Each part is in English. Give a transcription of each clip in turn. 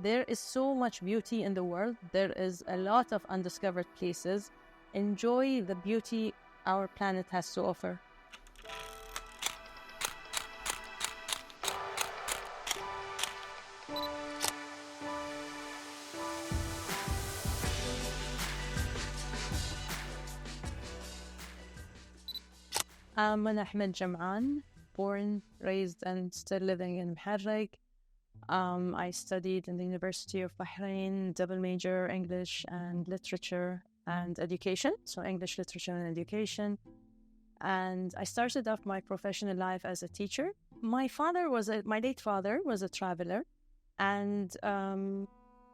There is so much beauty in the world. There is a lot of undiscovered places. Enjoy the beauty our planet has to offer. I'm Mona Jomaan, born, raised, and still living in Bahrain. I studied in the University of Bahrain, double major English and literature and education, so English, literature, and education. And I started off my professional life as a teacher. My late father was a traveler, and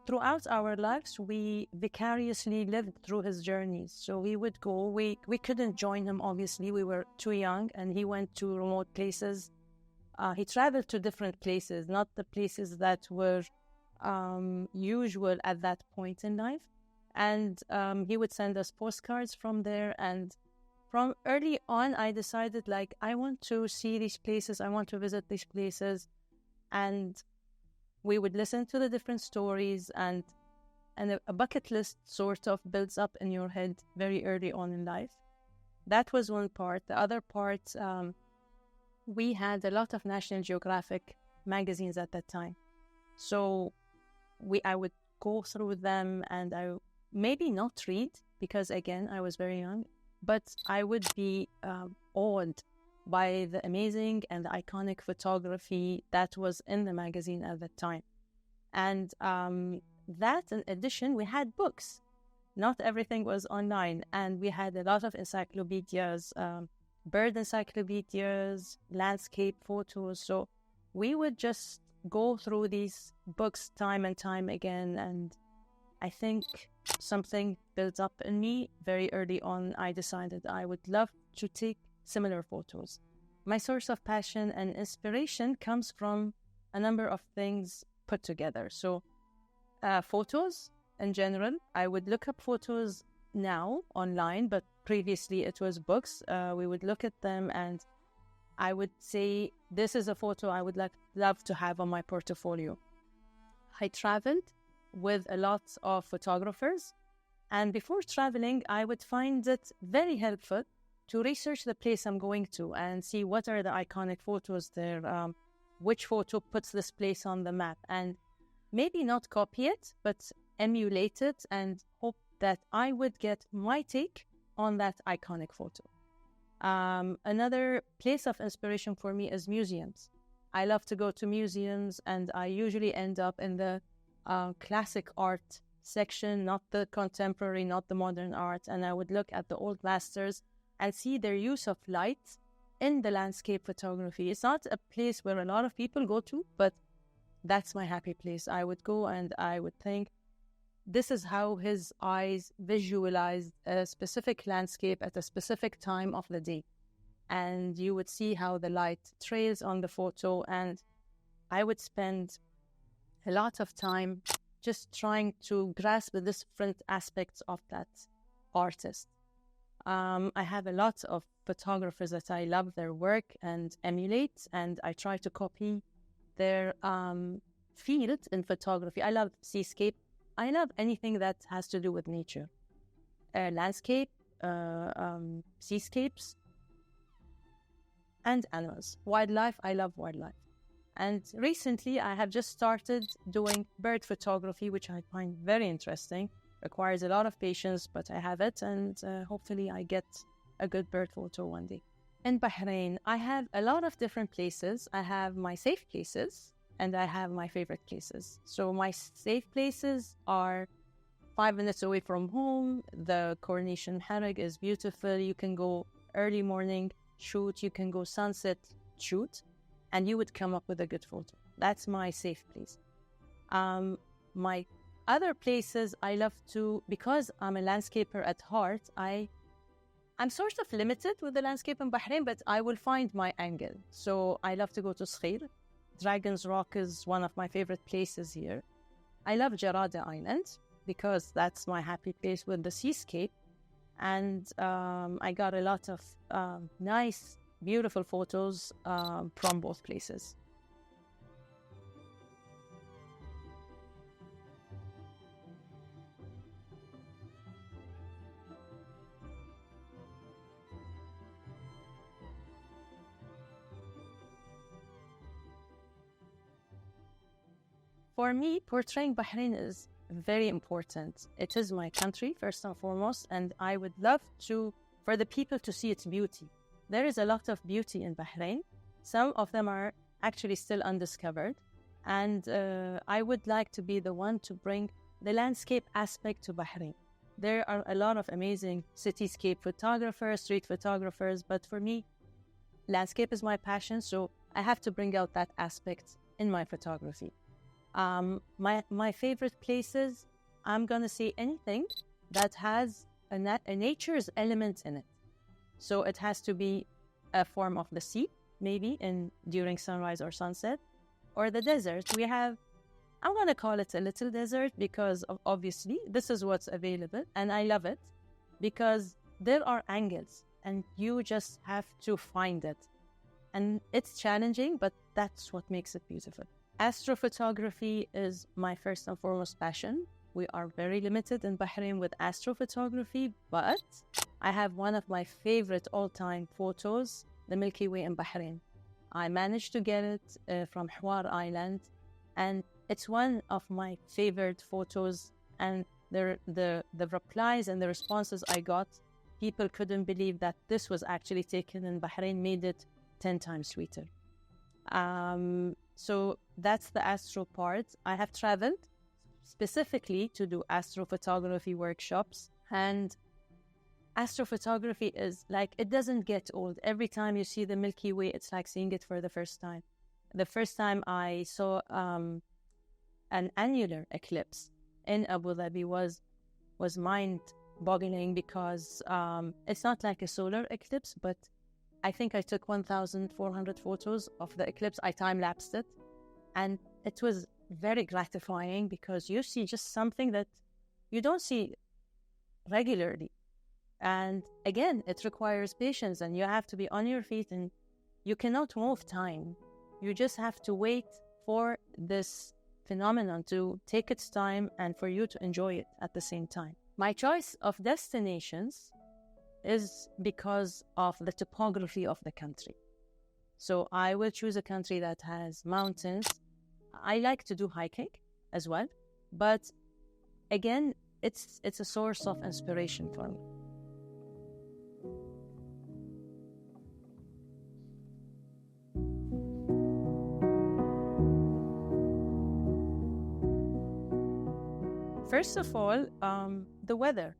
throughout our lives, we vicariously lived through his journeys. So we would go, we couldn't join him, obviously. We were too young, and he went to remote places. He traveled to different places, not the places that were usual at that point in life. And he would send us postcards from there. And from early on, I decided, I want to see these places. I want to visit these places. And we would listen to the different stories, and a bucket list sort of builds up in your head very early on in life. That was one part. The other part, we had a lot of National Geographic magazines at that time. So I would go through them, and I maybe not read, because again, I was very young, but I would be awed by the amazing and iconic photography that was in the magazine at that time. And that, in addition, we had books. Not everything was online. And we had a lot of encyclopedias, bird encyclopedias, landscape photos. So we would just go through these books time and time again. And I think something built up in me very early on. I decided I would love to take similar photos. My source of passion and inspiration comes from a number of things put together. So photos in general, I would look up photos now online, but previously it was books. We would look at them, and I would say, this is a photo I would love to have on my portfolio. I traveled with a lot of photographers, and before traveling, I would find it very helpful to research the place I'm going to and see what are the iconic photos there, which photo puts this place on the map, and maybe not copy it, but emulate it and hope that I would get my take on that iconic photo. Another place of inspiration for me is museums. I love to go to museums, and I usually end up in the classic art section, not the contemporary, not the modern art, and I would look at the old masters and see their use of light in the landscape photography. It's not a place where a lot of people go to, but that's my happy place. I would go and I would think, this is how his eyes visualized a specific landscape at a specific time of the day. And you would see how the light trails on the photo. And I would spend a lot of time just trying to grasp the different aspects of that artist. I have a lot of photographers that I love their work and emulate, and I try to copy their field in photography. I love seascape. I love anything that has to do with nature. Landscape, seascapes, and animals. Wildlife, I love wildlife. And recently, I have just started doing bird photography, which I find very interesting. Requires a lot of patience, but I have it, and hopefully I get a good bird photo one day. In Bahrain, I have a lot of different places. I have my safe places, and I have my favorite places. So my safe places are 5 minutes away from home. The Coronation Harag is beautiful. You can go early morning shoot, you can go sunset shoot, and you would come up with a good photo. That's my safe place. My other places I love to, because I'm a landscaper at heart, I'm sort of limited with the landscape in Bahrain, but I will find my angle. So I love to go to Skhir. Dragon's Rock is one of my favorite places here. I love Jarada Island because that's my happy place with the seascape. And I got a lot of nice, beautiful photos from both places. For me, portraying Bahrain is very important. It is my country, first and foremost, and I would love for the people to see its beauty. There is a lot of beauty in Bahrain. Some of them are actually still undiscovered. And I would like to be the one to bring the landscape aspect to Bahrain. There are a lot of amazing cityscape photographers, street photographers, but for me, landscape is my passion, so I have to bring out that aspect in my photography. My favorite places, I'm going to say anything that has a nature's element in it. So it has to be a form of the sea, maybe during sunrise or sunset, or the desert. I'm going to call it a little desert because obviously this is what's available, and I love it because there are angles and you just have to find it. And it's challenging, but that's what makes it beautiful. Astrophotography is my first and foremost passion. We are very limited in Bahrain with astrophotography, but I have one of my favorite all-time photos, the Milky Way in Bahrain. I managed to get it from Hwar Island, and it's one of my favorite photos. And the replies and the responses I got, people couldn't believe that this was actually taken in Bahrain, made it 10 times sweeter. So that's the astro part. I have traveled specifically to do astrophotography workshops, and astrophotography is like, it doesn't get old. Every time you see the Milky Way, it's like seeing it for the first time. The first time I saw an annular eclipse in Abu Dhabi was mind-boggling because it's not like a solar eclipse, but I think I took 1,400 photos of the eclipse. I time-lapsed it, and it was very gratifying because you see just something that you don't see regularly. And again, it requires patience, and you have to be on your feet, and you cannot move time. You just have to wait for this phenomenon to take its time and for you to enjoy it at the same time. My choice of destinations is because of the topography of the country. So I will choose a country that has mountains. I like to do hiking as well, but again, it's a source of inspiration for me. First of all, the weather.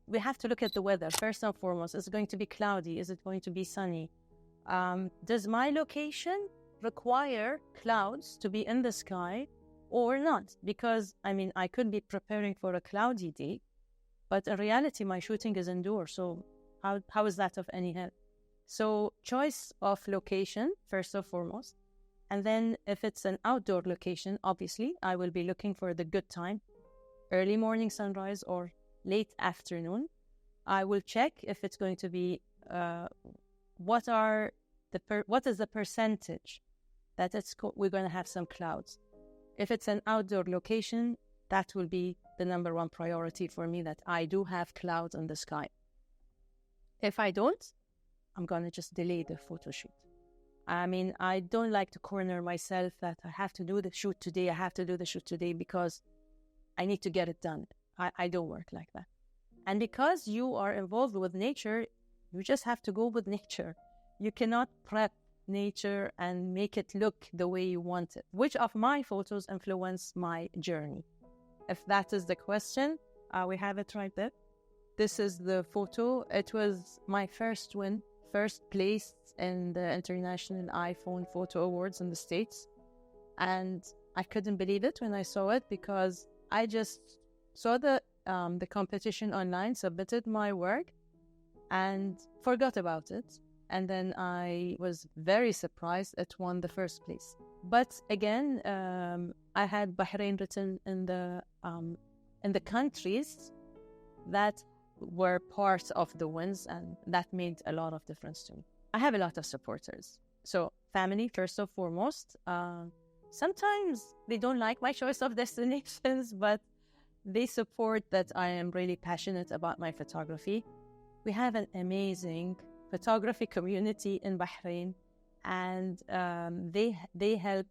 We have to look at the weather first and foremost. Is it going to be cloudy? Is it going to be sunny? Does my location require clouds to be in the sky or not? Because I could be preparing for a cloudy day, but in reality, my shooting is indoors. So how is that of any help? So choice of location first and foremost, and then if it's an outdoor location, obviously I will be looking for the good time, early morning sunrise or late afternoon. I will check if it's going to be what is the percentage that we're going to have some clouds. If it's an outdoor location, that will be the number one priority for me, that I do have clouds in the sky. If I don't, I'm going to just delay the photo shoot. I don't like to corner myself that I have to do the shoot today, because I need to get it done. I don't work like that. And because you are involved with nature, you just have to go with nature. You cannot prep nature and make it look the way you want it. Which of my photos influence my journey? If that is the question, we have it right there. This is the photo. It was my first win, first place in the International iPhone Photo Awards in the States. And I couldn't believe it when I saw it, because I just saw the competition online, submitted my work, and forgot about it. And then I was very surprised it won the first place. But again, I had Bahrain written in the countries that were part of the wins, and that made a lot of difference to me. I have a lot of supporters. So family, first and foremost. Sometimes they don't like my choice of destinations, but they support that I am really passionate about my photography. We have an amazing photography community in Bahrain, and they help.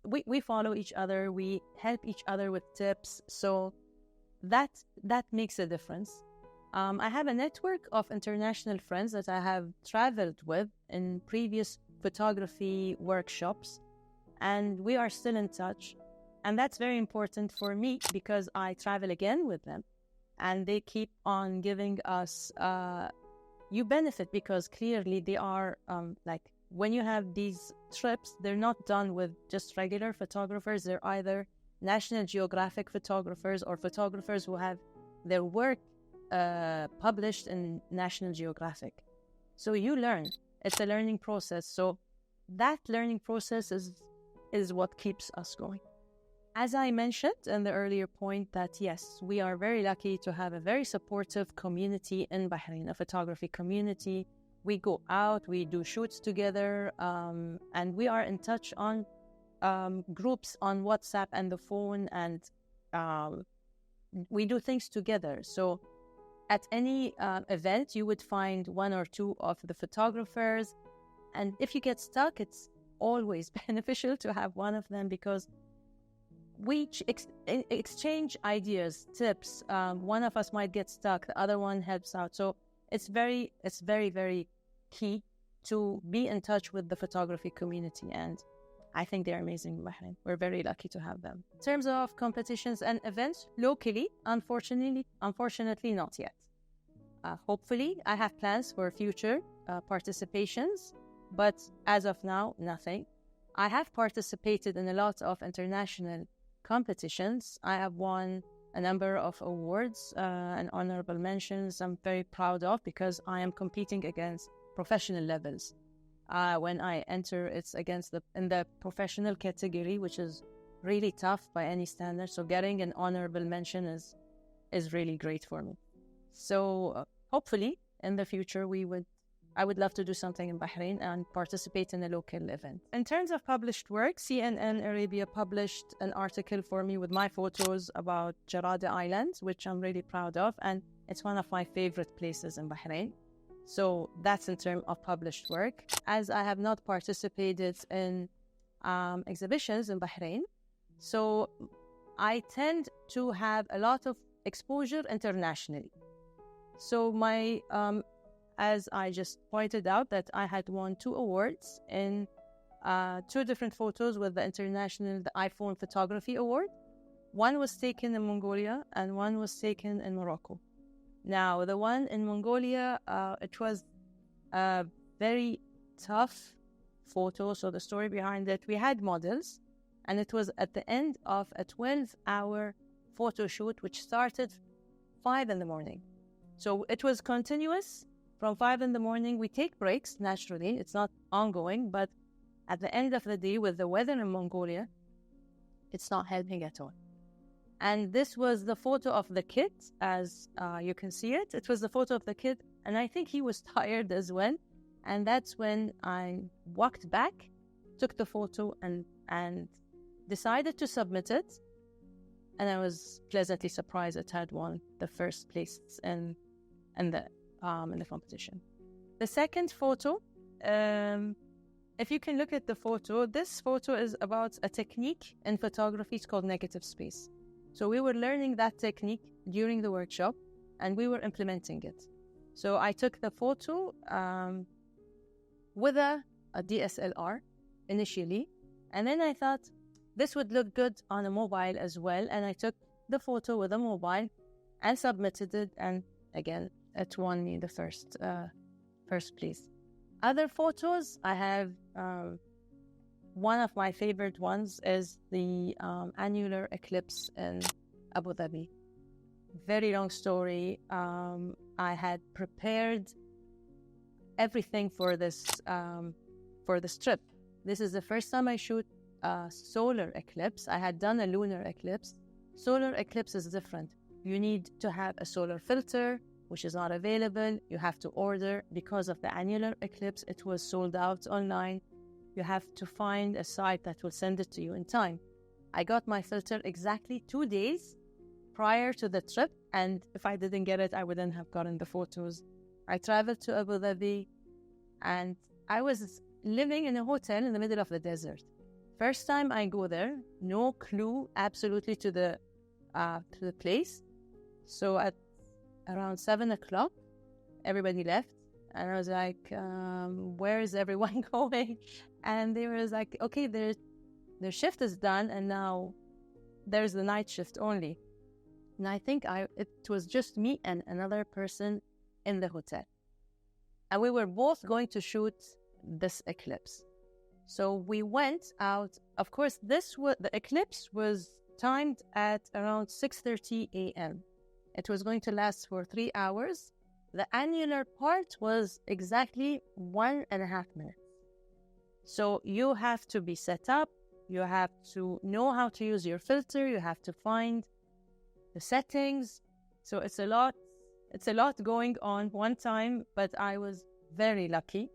we follow each other, we help each other with tips. So that makes a difference. I have a network of international friends that I have traveled with in previous photography workshops, and we are still in touch. And that's very important for me because I travel again with them, and they keep on giving us, you benefit because clearly they are like, when you have these trips, they're not done with just regular photographers. They're either National Geographic photographers or photographers who have their work published in National Geographic. So you learn. It's a learning process. So that learning process is what keeps us going. As I mentioned in the earlier point, that yes, we are very lucky to have a very supportive community in Bahrain, a photography community. We go out, we do shoots together, and we are in touch on groups on WhatsApp and the phone, and we do things together. So at any event, you would find one or two of the photographers, and if you get stuck, it's always beneficial to have one of them because we exchange ideas, tips. One of us might get stuck, the other one helps out. So it's very, very key to be in touch with the photography community, and I think they're amazing in Bahrain. We're very lucky to have them. In terms of competitions and events locally, unfortunately not yet. Hopefully, I have plans for future participations, but as of now, nothing. I have participated in a lot of international competitions. I have won a number of awards and honorable mentions I'm very proud of because I am competing against professional levels. When I enter, it's against in the professional category, which is really tough by any standard. So getting an honorable mention is really great for me. So hopefully in the future I would love to do something in Bahrain and participate in a local event. In terms of published work, CNN Arabia published an article for me with my photos about Jarada Island, which I'm really proud of, and it's one of my favorite places in Bahrain. So that's in terms of published work. As I have not participated in exhibitions in Bahrain, so I tend to have a lot of exposure internationally. So my as I just pointed out that I had won 2 awards in 2 different photos with the iPhone Photography Award. One was taken in Mongolia and one was taken in Morocco. Now, the one in Mongolia, it was a very tough photo. So the story behind it, we had models, and it was at the end of a 12-hour photo shoot, which started 5 in the morning. So it was continuous. From 5 in the morning, we take breaks, naturally. It's not ongoing, but at the end of the day, with the weather in Mongolia, it's not helping at all. And this was the photo of the kid, as you can see it. It was the photo of the kid, and I think he was tired as well. And that's when I walked back, took the photo, and decided to submit it. And I was pleasantly surprised it had won the first place in the competition. The second photo, if you can look at the photo, this photo is about a technique in photography. It's called negative space. So we were learning that technique during the workshop, and we were implementing it. So I took the photo with a DSLR initially, and then I thought this would look good on a mobile as well, and I took the photo with a mobile and submitted it, and again, it won me the first place. Other photos, I have one of my favorite ones is the annular eclipse in Abu Dhabi. Very long story. I had prepared everything for this trip. This is the first time I shoot a solar eclipse. I had done a lunar eclipse. Solar eclipse is different. You need to have a solar filter, which is not available. You have to order. Because of the annular eclipse, it was sold out online. You have to find a site that will send it to you in time. I got my filter exactly 2 days prior to the trip, and if I didn't get it, I wouldn't have gotten the photos. I traveled to Abu Dhabi, and I was living in a hotel in the middle of the desert. First time I go there, no clue absolutely to the place. So at around 7 o'clock, everybody left. And I was like, where is everyone going? And they were like, okay, their shift is done, and now there's the night shift only. And I think it was just me and another person in the hotel. And we were both going to shoot this eclipse. So we went out. Of course, the eclipse was timed at around 6:30 a.m. It was going to last for 3 hours. The annular part was exactly 1.5 minutes. So you have to be set up. You have to know how to use your filter. You have to find the settings. So it's a lot going on one time, but I was very lucky.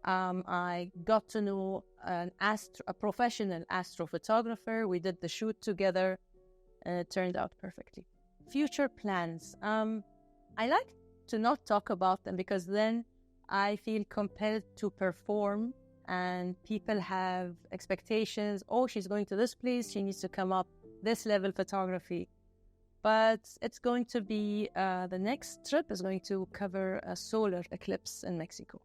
I got to know a professional astrophotographer. We did the shoot together, and it turned out perfectly. Future plans. I like to not talk about them because then I feel compelled to perform, and people have expectations. Oh, she's going to this place. She needs to come up this level photography. But it's going to be, the next trip is going to cover a solar eclipse in Mexico.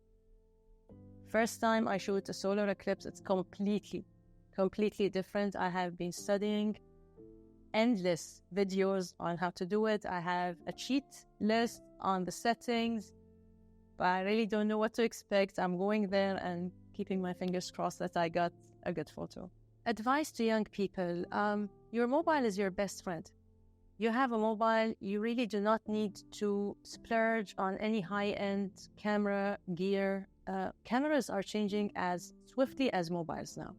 First time I shoot a solar eclipse, it's completely different. I have been studying endless videos on how to do it. I have a cheat list on the settings, but I really don't know what to expect. I'm going there and keeping my fingers crossed that I got a good photo. Advice to young people. Your mobile is your best friend. You have a mobile, you really do not need to splurge on any high-end camera gear. Cameras are changing as swiftly as mobiles now.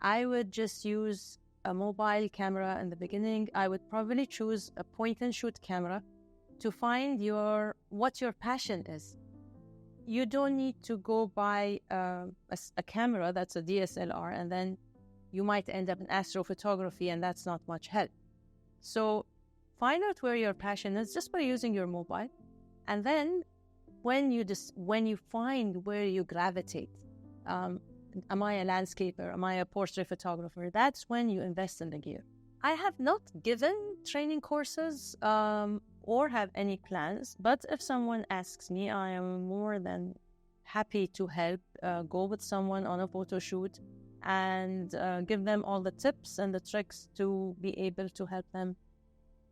I would just use a mobile camera in the beginning. I would probably choose a point-and-shoot camera to find what your passion is. You don't need to go buy a camera that's a DSLR, and then you might end up in astrophotography, and that's not much help. So find out where your passion is just by using your mobile. And then when you find where you gravitate, am I a landscaper? Am I a portrait photographer? That's when you invest in the gear. I have not given training courses or have any plans, but if someone asks me, I am more than happy to help go with someone on a photo shoot and give them all the tips and the tricks to be able to help them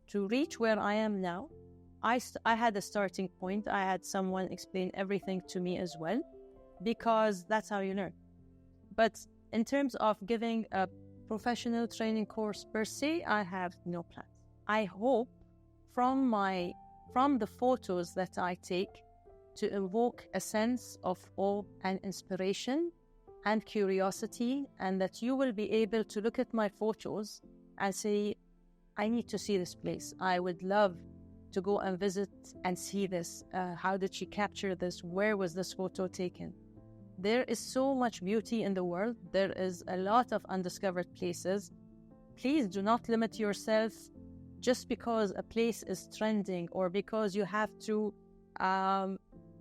to reach where I am now. I had a starting point. I had someone explain everything to me as well, because that's how you learn. But in terms of giving a professional training course per se, I have no plans. I hope from the photos that I take to invoke a sense of awe and inspiration and curiosity, and that you will be able to look at my photos and say, I need to see this place. I would love to go and visit and see this. How did she capture this? Where was this photo taken? There is so much beauty in the world. There is a lot of undiscovered places. Please do not limit yourself just because a place is trending or because you have to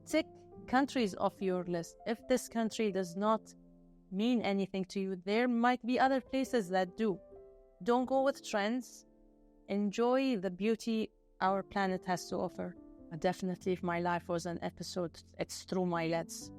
tick countries off your list. If this country does not mean anything to you, there might be other places that do. Don't go with trends. Enjoy the beauty our planet has to offer. Definitely, if my life was an episode, it's through my lens.